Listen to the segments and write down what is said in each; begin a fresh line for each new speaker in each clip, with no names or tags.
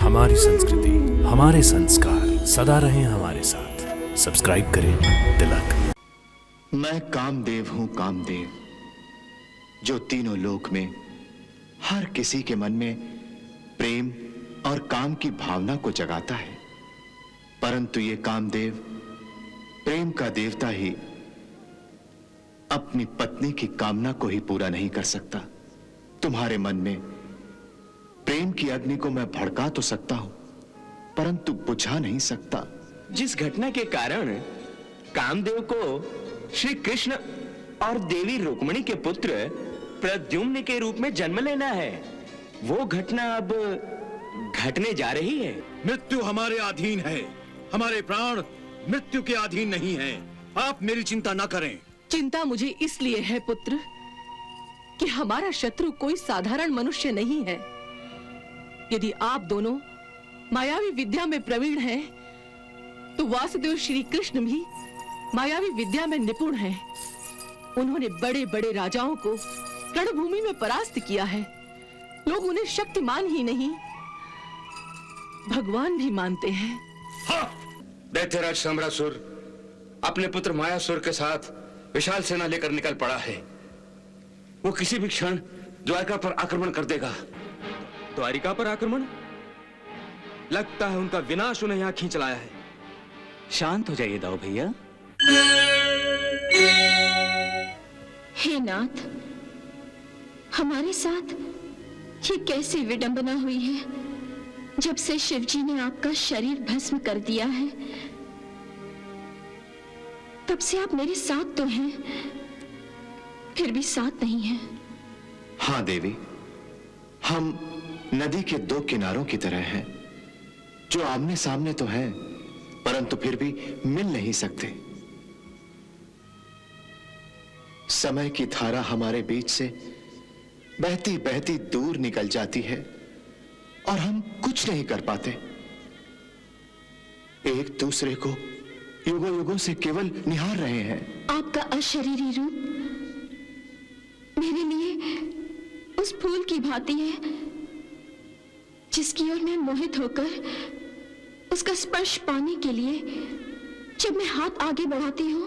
हमारी संस्कृति, हमारे संस्कार सदा रहें हमारे साथ। सब्सक्राइब करें तिलक।
मैं कामदेव हूं, कामदेव, जो तीनों लोक में हर किसी के मन में प्रेम और काम की भावना को जगाता है। परंतु ये कामदेव, प्रेम का देवता ही, अपनी पत्नी की कामना को ही पूरा नहीं कर सकता। तुम्हारे मन में प्रेम की अग्नि को मैं भड़का तो सकता हूं, परंतु बुझा नहीं सकता।
जिस घटना के कारण कामदेव को श्री कृष्ण और देवी रुक्मिणी के पुत्र प्रद्युम्न के रूप में जन्म लेना है, वो घटना अब घटने जा रही है।
मृत्यु हमारे अधीन है, हमारे प्राण मृत्यु के अधीन नहीं है। आप मेरी चिंता न करें।
चिंता मुझे इसलिए है पुत्र कि हमारा शत्रु कोई साधारण मनुष्य नहीं है। यदि आप दोनों मायावी विद्या में प्रवीण हैं, तो वासुदेव श्री कृष्ण भी मायावी विद्या में निपुण हैं। उन्होंने बड़े बड़े राजाओं को रणभूमि में परास्त किया है। लोग उन्हें शक्तिमान ही नहीं, भगवान भी मानते हैं।
दैत्यराज सम्रासुर अपने पुत्र मायासुर के साथ विशाल सेना लेकर निकल पड़ा है। वो किसी भी क्षण द्वारका पर आक्रमण कर देगा।
द्वारिका पर आक्रमण? लगता है उनका विनाश उन्हें यहां खींच लाया है।
शांत हो जाइए दाऊ भैया।
हे नाथ, हमारे साथ ये कैसी विडंबना हुई है। जब से शिवजी ने आपका शरीर भस्म कर दिया है, तब से आप मेरे साथ तो हैं, फिर भी साथ नहीं हैं।
हां देवी, हम नदी के दो किनारों की तरह हैं, जो आमने सामने तो हैं, परंतु फिर भी मिल नहीं सकते। समय की धारा हमारे बीच से बहती बहती दूर निकल जाती है और हम कुछ नहीं कर पाते। एक दूसरे को युगों युगों से केवल निहार रहे हैं।
आपका अशरीरी रूप मेरे लिए उस फूल की भांति है, जिसकी ओर मैं मोहित होकर उसका स्पर्श पाने के लिए जब मैं हाथ आगे बढ़ाती हूं,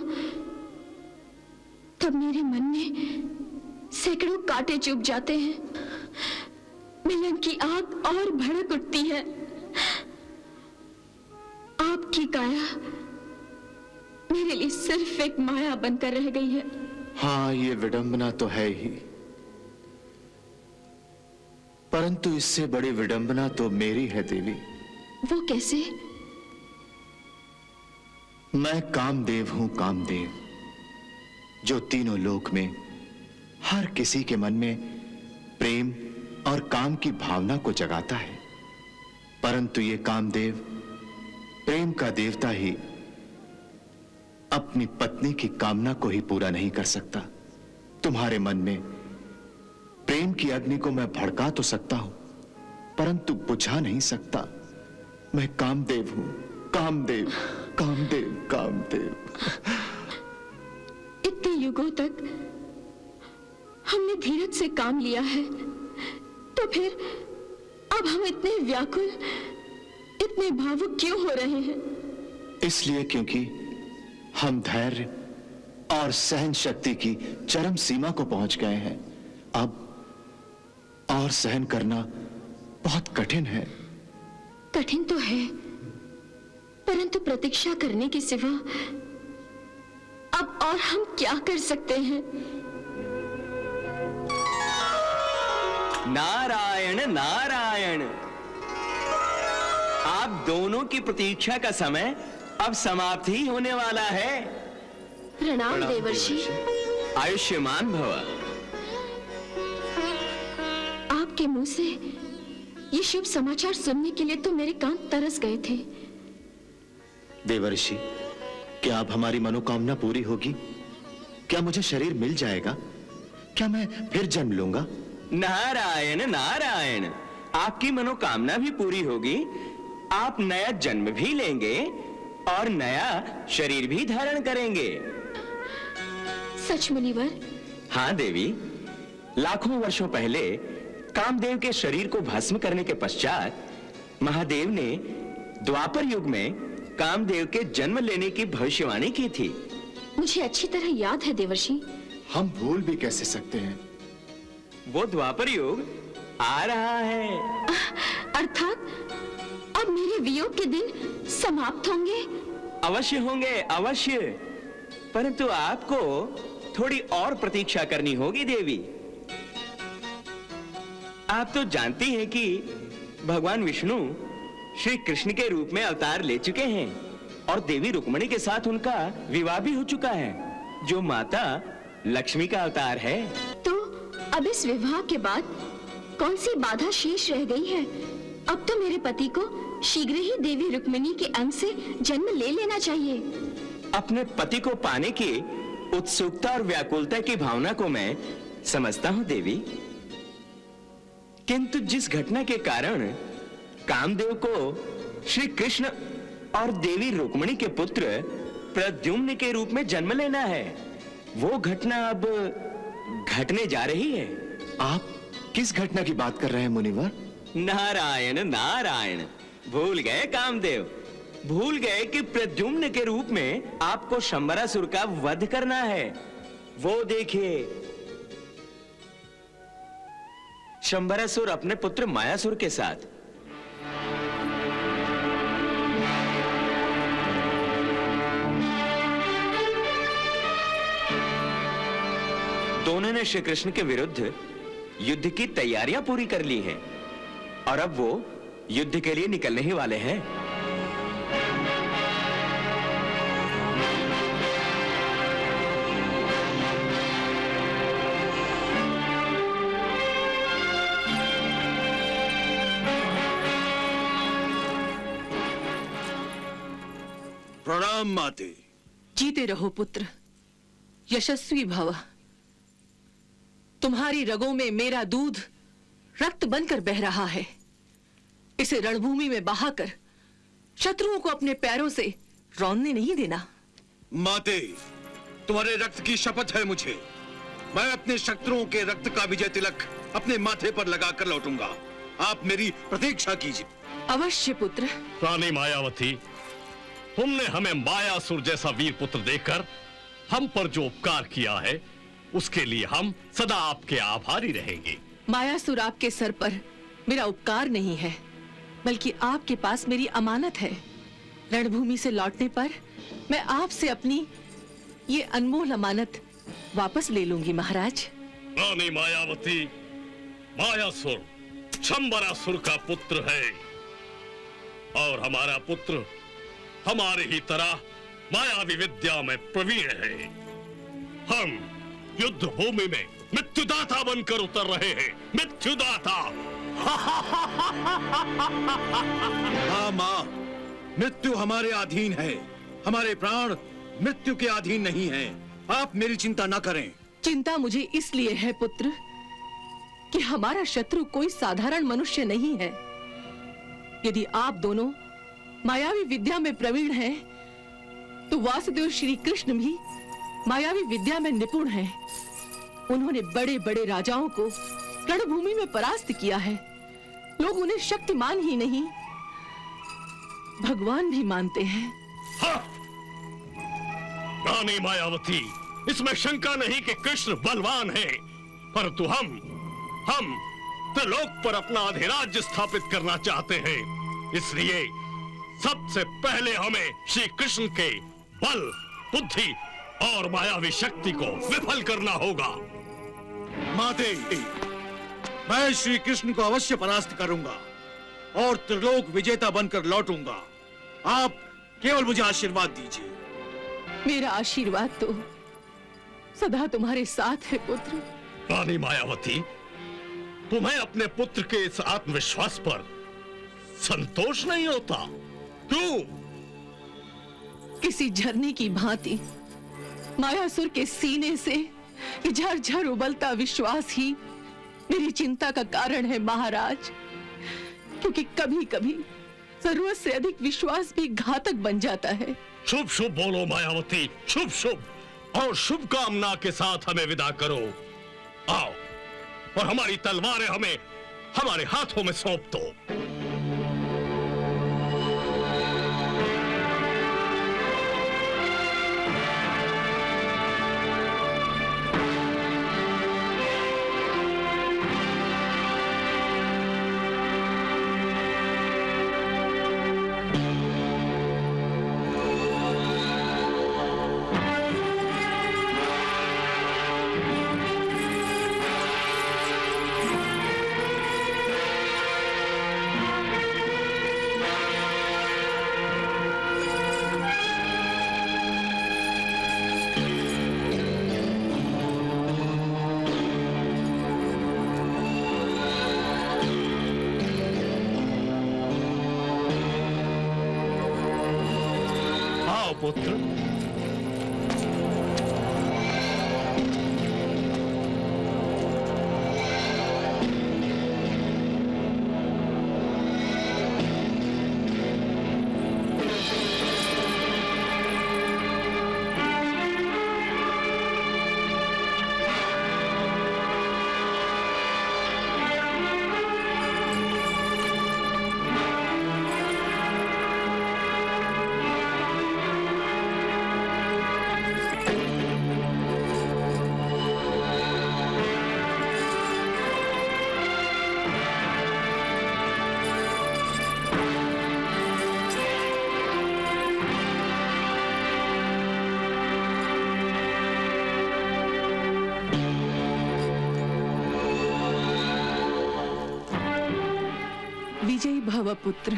तब मेरे मन में सैकड़ों कांटे चुभ जाते हैं। मिलन की आग और भड़क उठती है। आपकी काया मेरे लिए सिर्फ एक माया बनकर रह गई है।
हाँ, ये विडंबना तो है ही, परंतु इससे बड़ी विडंबना तो मेरी है देवी।
वो कैसे?
मैं कामदेव हूं, कामदेव, जो तीनों लोक में हर किसी के मन में प्रेम और काम की भावना को जगाता है। परंतु ये कामदेव, प्रेम का देवता ही, अपनी पत्नी की कामना को ही पूरा नहीं कर सकता। तुम्हारे मन में प्रेम की अग्नि को मैं भड़का तो सकता हूं, परंतु बुझा नहीं सकता। मैं कामदेव हूं, कामदेव, कामदेव, कामदेव।
इतने युगों तक हमने धीरज से काम लिया है, तो फिर अब हम इतने व्याकुल, इतने भावुक क्यों हो रहे हैं?
इसलिए क्योंकि हम धैर्य और सहन शक्ति की चरम सीमा को पहुंच गए हैं। अब और सहन करना बहुत कठिन है।
कठिन तो है, परंतु प्रतीक्षा करने के सिवा अब और हम क्या कर सकते हैं?
नारायण नारायण, आप दोनों की प्रतीक्षा का समय अब समाप्त ही होने वाला है।
प्रणाम देवर्षि।
आयुष्मान भव।
आपके मुंह से ये शुभ समाचार सुनने के लिए तो मेरे कान तरस गए थे।
देवर्षि, क्या अब हमारी मनोकामना पूरी होगी? क्या मुझे शरीर मिल जाएगा? क्या मैं फिर जन्म लूंगा?
नारायण नारायण, आपकी मनोकामना भी पूरी होगी। आप नया जन्म भी लेंगे और नया शरीर भी धारण करेंगे।
सच मुनिवर?
हाँ देवी, लाखों वर्षों पहले कामदेव के शरीर को भस्म करने के पश्चात महादेव ने द्वापर युग में कामदेव के जन्म लेने की भविष्यवाणी की थी।
मुझे अच्छी तरह याद है देवर्षि।
हम भूल भी कैसे सकते हैं?
वो द्वापर युग आ रहा है।
अर्थात अब मेरे वियोग के दिन समाप्त होंगे?
अवश्य होंगे, अवश्य। परंतु आपको थोड़ी और प्रतीक्षा करनी होगी देवी। आप तो जानती हैं कि भगवान विष्णु श्री कृष्ण के रूप में अवतार ले चुके हैं और देवी रुक्मिणी के साथ उनका विवाह भी हो चुका है, जो माता लक्ष्मी का अवतार है।
तो अब इस विवाह के बाद कौन सी बाधा शेष रह गई है? अब तो मेरे पति को शीघ्र ही देवी रुक्मिणी के अंग से जन्म ले लेना चाहिए।
अपने पति को पाने की उत्सुकता और व्याकुलता की भावना को मैं समझता हूं देवी, किंतु जिस घटना के कारण कामदेव को श्री कृष्ण और देवी रुक्मिणी के पुत्र प्रद्युम्न के रूप में जन्म लेना है, वो घटना अब घटने जा रही है।
आप किस घटना की बात कर रहे हैं मुनिवर?
नारायण नारायण, भूल गए कामदेव, भूल गए कि प्रद्युम्न के रूप में आपको शंबरासुर का वध करना है। वो देखिए, शंबरासुर अपने पुत्र मायासुर के साथ। दोनों ने श्री कृष्ण के विरुद्ध युद्ध की तैयारियां पूरी कर ली हैं और अब वो युद्ध के लिए निकलने ही वाले हैं।
प्रणाम माते।
जीते रहो पुत्र, यशस्वी भव। तुम्हारी रगों में मेरा दूध रक्त बनकर बह रहा है। इसे रणभूमि में बहाकर शत्रुओं को अपने पैरों से रौंदने नहीं देना।
माते, तुम्हारे रक्त की शपथ है मुझे। मैं अपने शत्रुओं के रक्त का विजय तिलक अपने माथे पर लगाकर लौटूंगा। आप मेरी प्रतीक्षा कीजिए।
अवश्य पुत्र।
रानी मायावती, तुमने हमें मायासुर जैसा वीर पुत्र देकर हम पर जो उपकार किया है, उसके लिए हम सदा आपके आभारी रहेंगे।
मायासुर आपके सर पर मेरा उपकार नहीं है, बल्कि आपके पास मेरी अमानत है। रणभूमि से लौटने पर मैं आपसे अपनी ये अनमोल अमानत वापस ले लूंगी महाराज।
रानी मायावती, मायासुर शंबरासुर का पुत्र है और हमारा पुत्र हमारे ही तरह मायावी विद्या में प्रवीण है। हम युद्ध भूमि में मृत्युदाता बनकर उतर रहे हैं। मृत्युदाता।
हाँ माँ, मृत्यु हमारे अधीन है। हमारे प्राण मृत्यु के अधीन नहीं हैं। आप मेरी चिंता न करें।
चिंता मुझे इसलिए है पुत्र कि हमारा शत्रु कोई साधारण मनुष्य नहीं है। यदि आप दोनों मायावी विद्या में प्रवीण हैं, तो वासुदेव श्री कृष्ण भी मायावी विद्या में निपुण हैं। उन्होंने बड़े बड़े राजाओं को रणभूमि में परास्त किया है। लोग उन्हें शक्तिमान ही नहीं, भगवान भी मानते हैं।
हाँ! रानी मायावती, इसमें शंका नहीं कि कृष्ण बलवान है, परंतु हम त्रिलोक पर अपना अधिराज्य स्थापित करना चाहते हैं। इसलिए सबसे पहले हमें श्री कृष्ण के बल, बुद्धि और मायावी शक्ति को विफल करना होगा।
माते, मैं श्री कृष्ण को अवश्य परास्त करूंगा और त्रिलोक विजेता बनकर लौटूंगा। आप केवल मुझे आशीर्वाद दीजिए।
मेरा आशीर्वाद तो सदा तुम्हारे साथ है पुत्र।
रानी मायावती, तुम्हें अपने पुत्र के इस आत्मविश्वास पर संतोष नहीं होता? क्यों?
किसी झरने की भांति मायासुर के सीने से झरझर उबलता विश्वास ही मेरी चिंता का कारण है महाराज। क्योंकि कभी कभी जरूरत से अधिक विश्वास भी घातक बन जाता है।
शुभ शुभ बोलो मायावती, शुभ शुभ, और शुभ कामना के साथ हमें विदा करो। आओ, और हमारी तलवारें हमें हमारे हाथों में सौंप दो। पुत्र।
विजयी भव पुत्र।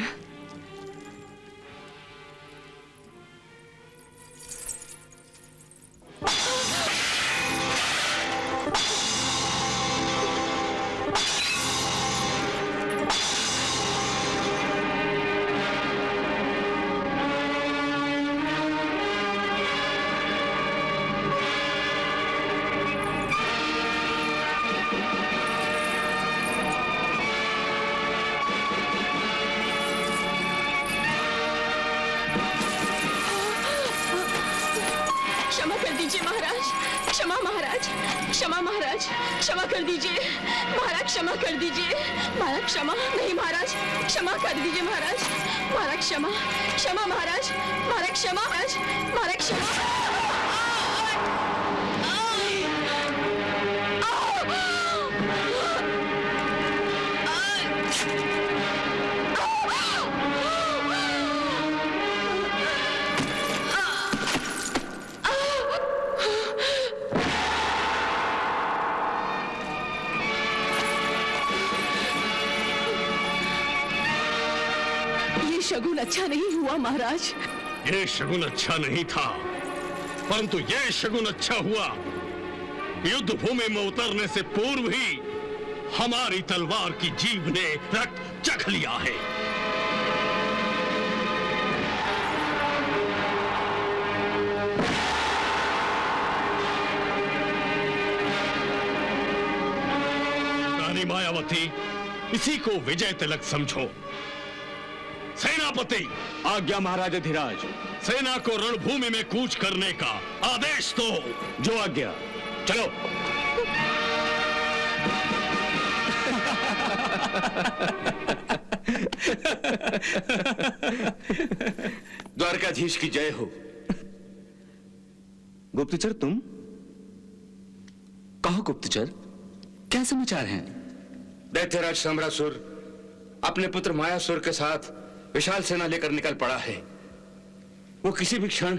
क्षमा कर दीजिए महाराज, क्षमा महाराज, क्षमा महाराज, क्षमा कर दीजिए महाराज, क्षमा कर दीजिए महाराज, क्षमा नहीं महाराज, क्षमा कर दीजिए महाराज, महाराज क्षमा, क्षमा महाराज, महाराज क्षमा महाराज, महाराज क्षमा।
शगुन अच्छा नहीं हुआ महाराज।
ये शगुन अच्छा नहीं था, परंतु ये शगुन अच्छा हुआ। युद्ध भूमि में उतरने से पूर्व ही हमारी तलवार की जीभ ने रक्त चख लिया है। रानी मायावती, इसी को विजय तिलक समझो। सेनापति,
आज्ञा महाराज अधिराज।
सेना को रणभूमि में कूच करने का आदेश दो।
जो आज्ञा।
चलो।
द्वारकाधीश की जय हो।
गुप्तचर तुम? कहो गुप्तचर, क्या समाचार हैं?
दैत्यराज सम्रासुर अपने पुत्र मायासुर के साथ विशाल सेना लेकर निकल पड़ा है। वो किसी भी क्षण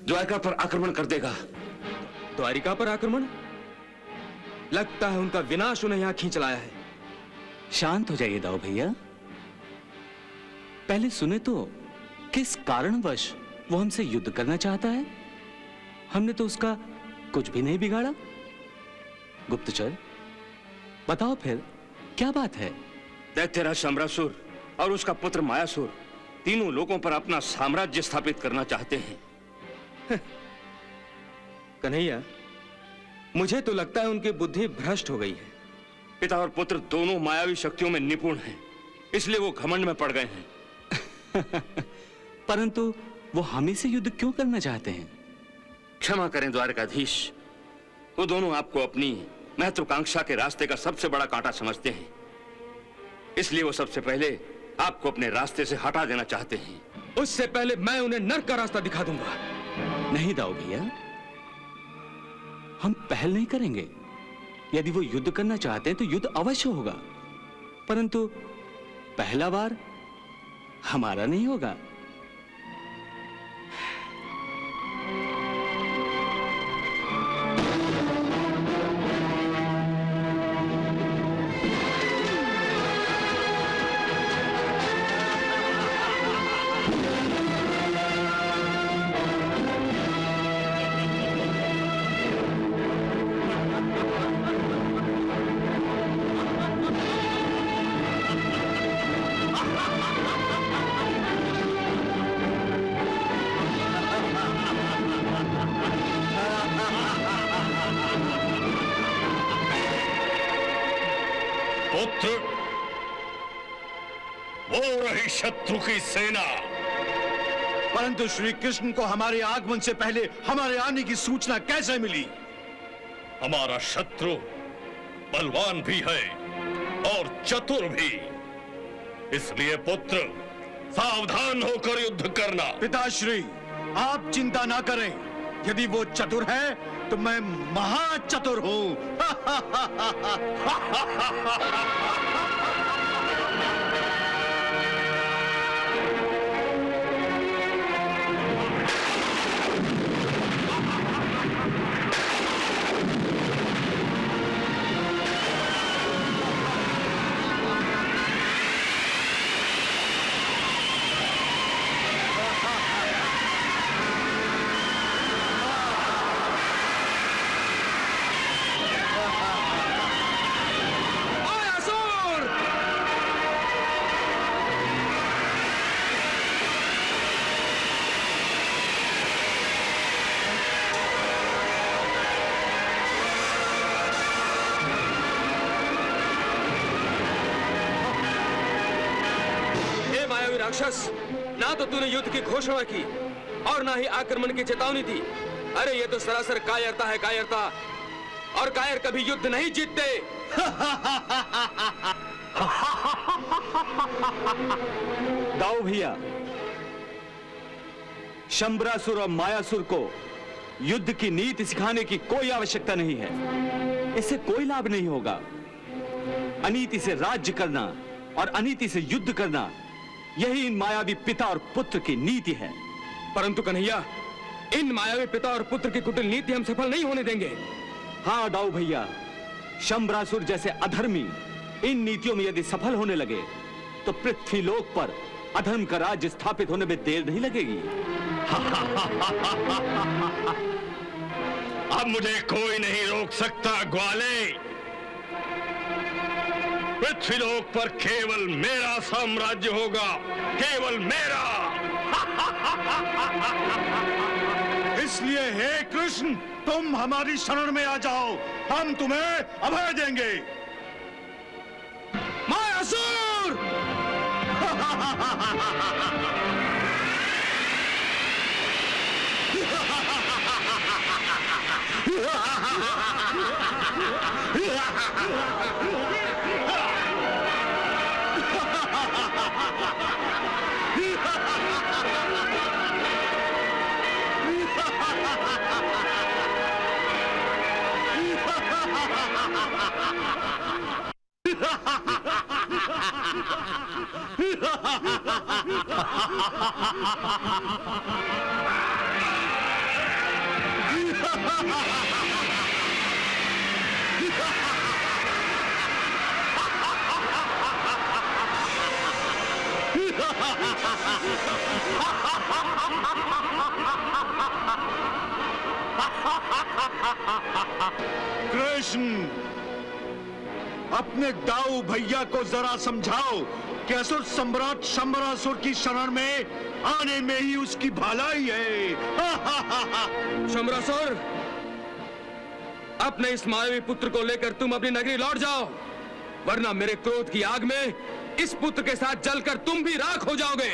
द्वारका पर आक्रमण कर देगा।
द्वारिका पर आक्रमण? लगता है उनका विनाश उन्हें यहां खींच लाया है।
शांत हो जाइए दाऊ भैया। पहले सुने तो किस कारणवश वो हमसे युद्ध करना चाहता है। हमने तो उसका कुछ भी नहीं बिगाड़ा। गुप्तचर बताओ फिर क्या बात है?
दैत्यराज सम्रासुर और उसका पुत्र मायासुर तीनों लोगों पर अपना साम्राज्य स्थापित करना चाहते हैं।
कन्हैया, मुझे तो लगता है उनकी बुद्धि भ्रष्ट हो गई है।
पिता और पुत्र दोनों मायावी शक्तियों में निपुण हैं, इसलिए वो घमंड में पड़ गए हैं।
परंतु वो हमें से युद्ध क्यों करना चाहते हैं?
क्षमा करें द्वारकाधीश, वो दोनों आपको अपनी महत्वाकांक्षा के रास्ते का सबसे बड़ा कांटा समझते हैं, इसलिए वो सबसे पहले आपको अपने रास्ते से हटा देना चाहते हैं।
उससे पहले मैं उन्हें नर्क का रास्ता दिखा दूंगा।
नहीं दाऊ भैया, हम पहल नहीं करेंगे। यदि वो युद्ध करना चाहते हैं तो युद्ध अवश्य होगा, परंतु पहला बार हमारा नहीं होगा।
शत्रु की सेना।
परंतु श्री कृष्ण को हमारे आगमन से पहले हमारे आने की सूचना कैसे मिली?
हमारा शत्रु बलवान भी है और चतुर भी, इसलिए पुत्र सावधान होकर युद्ध करना।
पिताश्री, आप चिंता ना करें। यदि वो चतुर है तो मैं महाचतुर हूं।
राक्षस, ना तो तूने युद्ध की घोषणा की और ना ही आक्रमण की चेतावनी दी। अरे ये तो सरासर कायरता है, कायरता। और कायर कभी युद्ध नहीं जीतते।
दाऊ भैया, शंबरासुर और मायासुर को युद्ध की नीति सिखाने की कोई आवश्यकता नहीं है। इससे कोई लाभ नहीं होगा। अनीति से राज्य करना और अनीति से युद्ध करना, यही इन मायावी पिता और पुत्र की नीति है।
परंतु कन्हैया, इन मायावी पिता और पुत्र की कुटिल नीति हम सफल नहीं होने देंगे।
हाँ दाऊ भैया, शंबरासुर जैसे अधर्मी इन नीतियों में यदि सफल होने लगे तो पृथ्वीलोक पर अधर्म का राज्य स्थापित होने में देर नहीं लगेगी।
अब मुझे कोई नहीं रोक सकता ग्वाले। पृथ्वीलोक पर केवल मेरा साम्राज्य होगा, केवल मेरा।
इसलिए हे कृष्ण, तुम हमारी शरण में आ जाओ, हम तुम्हें अभय देंगे। मायासुर! कृष्ण, अपने दाऊ भैया को जरा समझाओ कि असुर सम्राट शंबरासुर की शरण में आने में ही उसकी भलाई है।
शंबरासुर, अपने इस मायावी पुत्र को लेकर तुम अपनी नगरी लौट जाओ, वरना मेरे क्रोध की आग में इस पुत्र के साथ जलकर तुम भी राख हो जाओगे।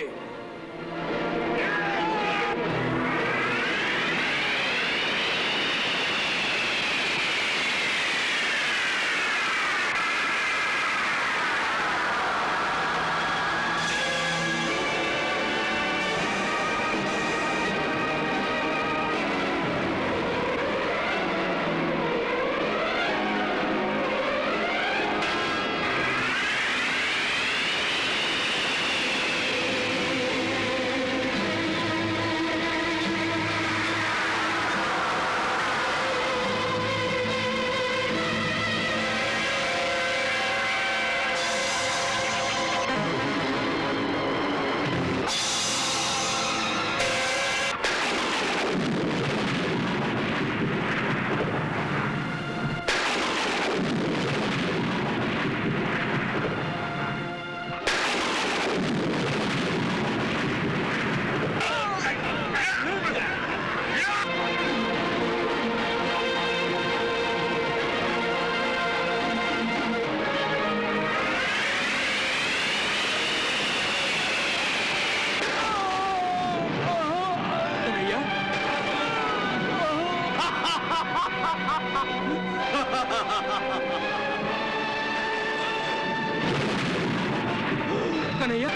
कन्हैया,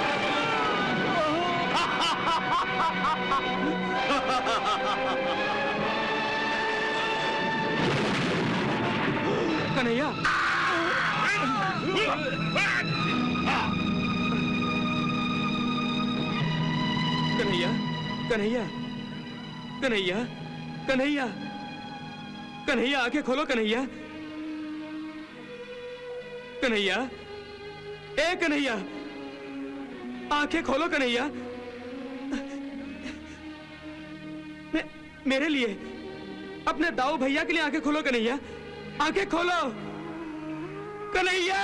कन्हैया, कन्हैया, कन्हैया, कन्हैया, कन्हैया, कन्हैया, आंखें खोलो कन्हैया, कन्हैया, ए कन्हैया, आंखें खोलो कन्हैया, मेरे लिए, अपने दाऊ भैया के लिए आंखें खोलो कन्हैया, आंखें खोलो कन्हैया।